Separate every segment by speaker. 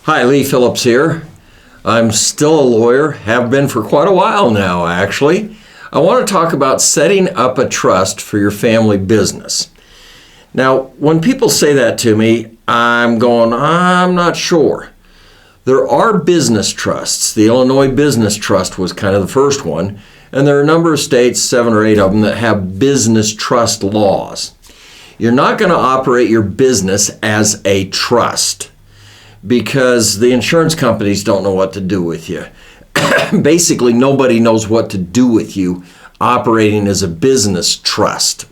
Speaker 1: Hi, Lee Phillips here. I'm still a lawyer, have been for quite a while now, actually. I want to talk about setting up a trust for your family business. Now, when people say that to me, I'm not sure. There are business trusts. The Illinois Business Trust was kind of the first one, and there are a number of states, 7 or 8 of them, that have business trust laws. You're not going to operate your business as a trust, because the insurance companies don't know what to do with you. Basically, nobody knows what to do with you operating as a business trust.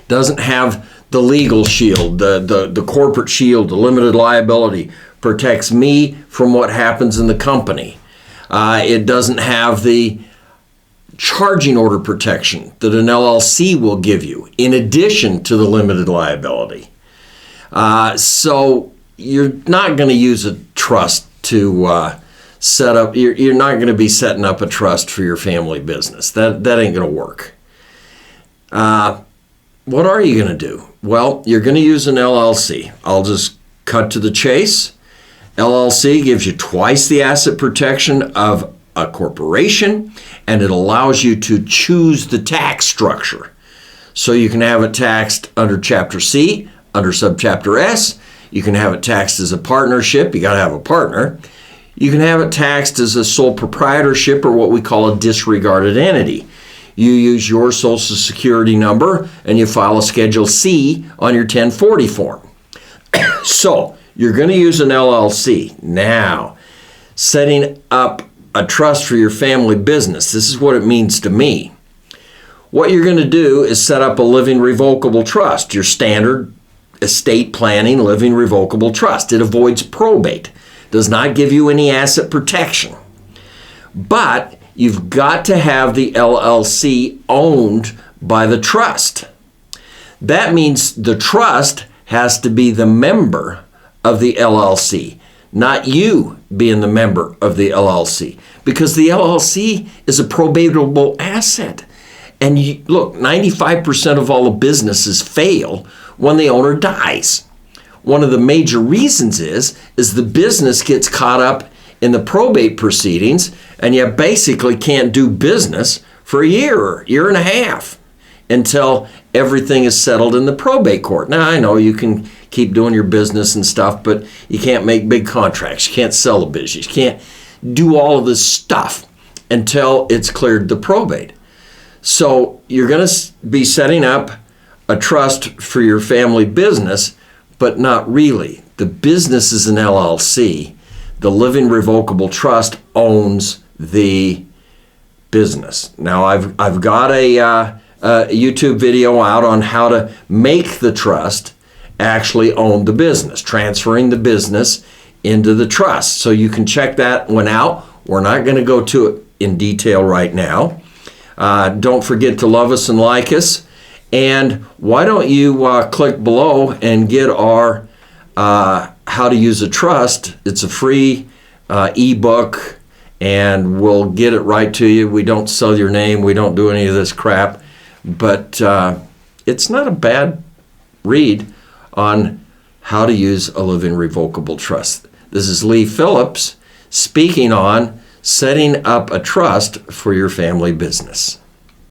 Speaker 1: Doesn't have the legal shield, the corporate shield, the limited liability, protects me from what happens in the company. It doesn't have the charging order protection that an LLC will give you, in addition to the limited liability. So you're not going to use a trust to set up, you're not going to be setting up a trust for your family business. That ain't going to work. What are you going to do? Well, you're going to use an LLC. I'll just cut to the chase. LLC gives you twice the asset protection of a corporation, and it allows you to choose the tax structure. So you can have it taxed under Chapter C, under Subchapter S. You can have it taxed as a partnership. You got to have a partner. You can have it taxed as a sole proprietorship, or what we call a disregarded entity. You use your Social Security number and you file a Schedule C on your 1040 form. So you're going to use an LLC. Now, setting up a trust for your family business, this is what it means to me. What you're going to do is set up a living revocable trust, your standard estate planning living revocable trust. It avoids probate, does not give you any asset protection. But you've got to have the LLC owned by the trust. That means the trust has to be the member of the LLC, not you being the member of the LLC, because the LLC is a probatable asset. And look, 95% of all the businesses fail when the owner dies. One of the major reasons is the business gets caught up in the probate proceedings, and you basically can't do business for a year and a half until everything is settled in the probate court. Now, I know you can keep doing your business and stuff, but you can't make big contracts. You can't sell the business. You can't do all of this stuff until it's cleared the probate. So you're going to be setting up a trust for your family business, but not really. The business is an LLC. The living revocable trust owns the business. Now, I've got a YouTube video out on how to make the trust actually own the business, transferring the business into the trust. So you can check that one out. We're not going to go to it in detail right now. Don't forget to love us and like us. And why don't you click below and get our How to Use a Trust. It's a free ebook, and we'll get it right to you. We don't sell your name. We don't do any of this crap. But it's not a bad read on how to use a living revocable trust. This is Lee Phillips speaking on setting up a trust for your family business.